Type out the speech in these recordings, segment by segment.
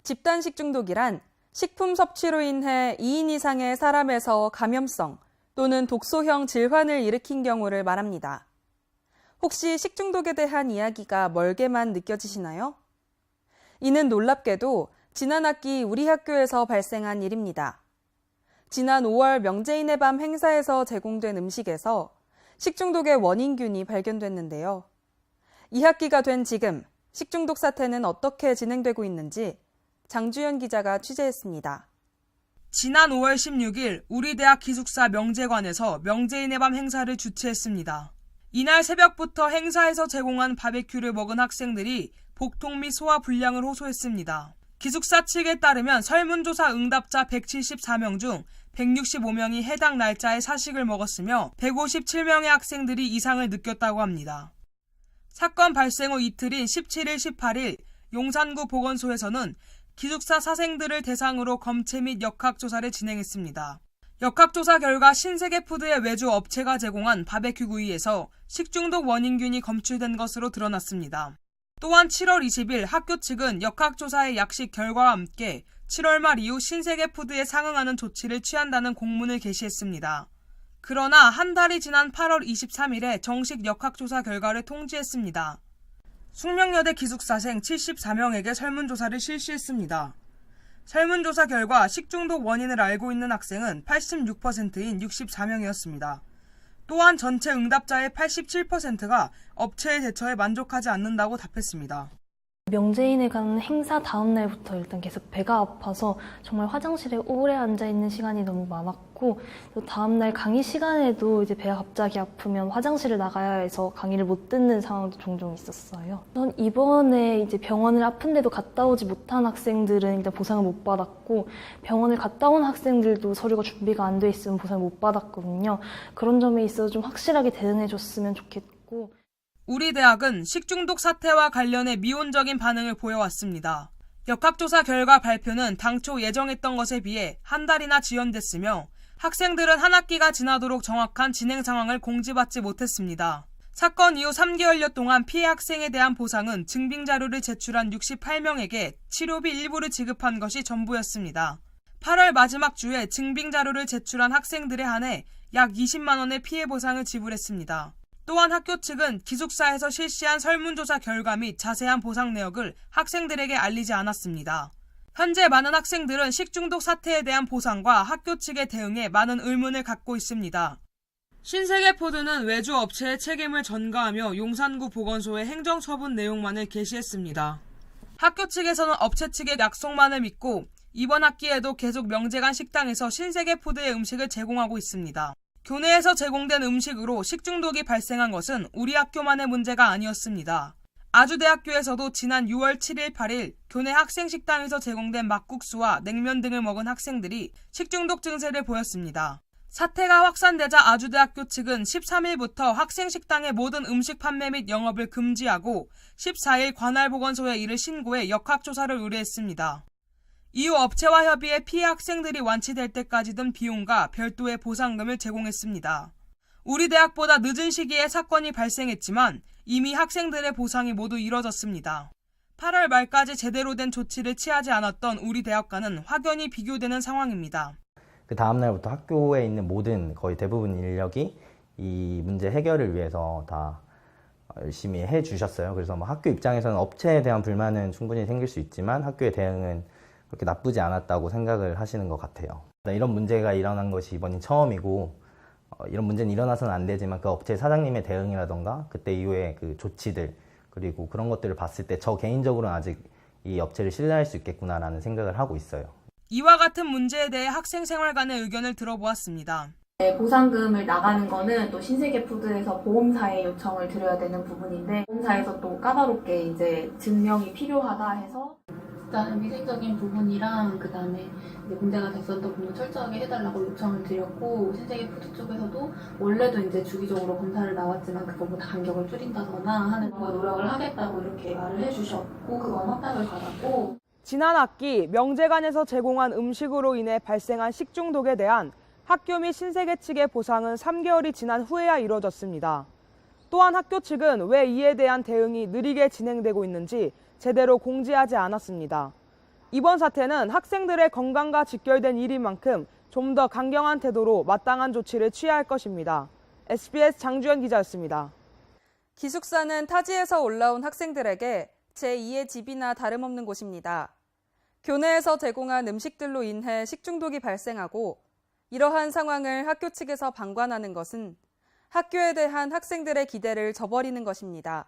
집단 식중독이란 식품 섭취로 인해 2인 이상의 사람에서 감염성 또는 독소형 질환을 일으킨 경우를 말합니다. 혹시 식중독에 대한 이야기가 멀게만 느껴지시나요? 이는 놀랍게도 지난 학기 우리 학교에서 발생한 일입니다. 지난 5월 명재인의 밤 행사에서 제공된 음식에서 식중독의 원인균이 발견됐는데요. 2학기가 된 지금 식중독 사태는 어떻게 진행되고 있는지 장주연 기자가 취재했습니다. 지난 5월 16일 우리 대학 기숙사 명재관에서 명재인의 밤 행사를 주최했습니다. 이날 새벽부터 행사에서 제공한 바베큐를 먹은 학생들이 복통 및 소화 불량을 호소했습니다. 기숙사 측에 따르면 설문조사 응답자 174명 중 165명이 해당 날짜에 사식을 먹었으며 157명의 학생들이 이상을 느꼈다고 합니다. 사건 발생 후 이틀인 17일, 18일 용산구 보건소에서는 기숙사 사생들을 대상으로 검체 및 역학조사를 진행했습니다. 역학조사 결과 신세계푸드의 외주 업체가 제공한 바베큐 구이에서 식중독 원인균이 검출된 것으로 드러났습니다. 또한 7월 20일 학교 측은 역학조사의 약식 결과와 함께 7월 말 이후 신세계푸드에 상응하는 조치를 취한다는 공문을 게시했습니다. 그러나 한 달이 지난 8월 23일에 정식 역학조사 결과를 통지했습니다. 숙명여대 기숙사생 74명에게 설문조사를 실시했습니다. 설문조사 결과 식중독 원인을 알고 있는 학생은 86%인 64명이었습니다. 또한 전체 응답자의 87%가 업체의 대처에 만족하지 않는다고 답했습니다. 명재인에 가는 행사 다음 날부터 일단 계속 배가 아파서 정말 화장실에 오래 앉아있는 시간이 너무 많았고, 또 다음 날 강의 시간에도 이제 배가 갑자기 아프면 화장실을 나가야 해서 강의를 못 듣는 상황도 종종 있었어요. 전 이번에 이제 병원을 아픈데도 갔다 오지 못한 학생들은 일단 보상을 못 받았고, 병원을 갔다 온 학생들도 서류가 준비가 안 돼 있으면 보상을 못 받았거든요. 그런 점에 있어서 좀 확실하게 대응해줬으면 좋겠고. 우리 대학은 식중독 사태와 관련해 미온적인 반응을 보여왔습니다. 역학조사 결과 발표는 당초 예정했던 것에 비해 한 달이나 지연됐으며 학생들은 한 학기가 지나도록 정확한 진행 상황을 공지받지 못했습니다. 사건 이후 3개월여 동안 피해 학생에 대한 보상은 증빙자료를 제출한 68명에게 치료비 일부를 지급한 것이 전부였습니다. 8월 마지막 주에 증빙자료를 제출한 학생들에 한해 약 20만 원의 피해 보상을 지불했습니다. 또한 학교 측은 기숙사에서 실시한 설문조사 결과 및 자세한 보상 내역을 학생들에게 알리지 않았습니다. 현재 많은 학생들은 식중독 사태에 대한 보상과 학교 측의 대응에 많은 의문을 갖고 있습니다. 신세계푸드는 외주 업체의 책임을 전가하며 용산구 보건소의 행정처분 내용만을 게시했습니다. 학교 측에서는 업체 측의 약속만을 믿고 이번 학기에도 계속 명재관 식당에서 신세계푸드의 음식을 제공하고 있습니다. 교내에서 제공된 음식으로 식중독이 발생한 것은 우리 학교만의 문제가 아니었습니다. 아주대학교에서도 지난 6월 7일, 8일 교내 학생 식당에서 제공된 막국수와 냉면 등을 먹은 학생들이 식중독 증세를 보였습니다. 사태가 확산되자 아주대학교 측은 13일부터 학생 식당의 모든 음식 판매 및 영업을 금지하고 14일 관할보건소에 이를 신고해 역학조사를 의뢰했습니다. 이후 업체와 협의해 피해 학생들이 완치될 때까지 든 비용과 별도의 보상금을 제공했습니다. 우리 대학보다 늦은 시기에 사건이 발생했지만 이미 학생들의 보상이 모두 이뤄졌습니다. 8월 말까지 제대로 된 조치를 취하지 않았던 우리 대학과는 확연히 비교되는 상황입니다. 그 다음 날부터 학교에 있는 모든 거의 대부분 인력이 이 문제 해결을 위해서 다 열심히 해주셨어요. 그래서 뭐 학교 입장에서는 업체에 대한 불만은 충분히 생길 수 있지만 학교의 대응은 그렇게 나쁘지 않았다고 생각을 하시는 것 같아요. 이런 문제가 일어난 것이 이번이 처음이고 이런 문제는 일어나서는 안 되지만 그 업체 사장님의 대응이라던가 그때 이후에 그 조치들 그리고 그런 것들을 봤을 때 저 개인적으로는 아직 이 업체를 신뢰할 수 있겠구나라는 생각을 하고 있어요. 이와 같은 문제에 대해 학생생활관의 의견을 들어보았습니다. 보상금을 나가는 거는 또 신세계푸드에서 보험사에 요청을 드려야 되는 부분인데 보험사에서 또 까다롭게 이제 증명이 필요하다 해서 일단 위생적인 부분이랑 그다음에 이제 문제가 됐었던 부분 철저하게 해달라고 요청을 드렸고 신세계푸드 쪽에서도 원래도 이제 주기적으로 검사를 나왔지만 그거보다 간격을 줄인다거나 하는 노력을 하겠다고 이렇게 말을 해주셨고 그건 확답을 받았고. 지난 학기 명재관에서 제공한 음식으로 인해 발생한 식중독에 대한 학교 및 신세계 측의 보상은 3개월이 지난 후에야 이뤄졌습니다. 또한 학교 측은 왜 이에 대한 대응이 느리게 진행되고 있는지 제대로 공지하지 않았습니다. 이번 사태는 학생들의 건강과 직결된 일인 만큼 좀 더 강경한 태도로 마땅한 조치를 취해야 할 것입니다. SBS 장주현 기자였습니다. 기숙사는 타지에서 올라온 학생들에게 제2의 집이나 다름없는 곳입니다. 교내에서 제공한 음식들로 인해 식중독이 발생하고 이러한 상황을 학교 측에서 방관하는 것은 학교에 대한 학생들의 기대를 저버리는 것입니다.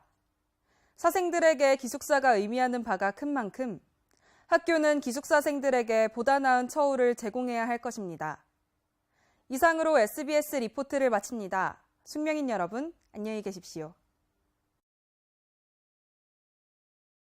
사생들에게 기숙사가 의미하는 바가 큰 만큼 학교는 기숙사생들에게 보다 나은 처우를 제공해야 할 것입니다. 이상으로 SBS 리포트를 마칩니다. 숙명인 여러분, 안녕히 계십시오.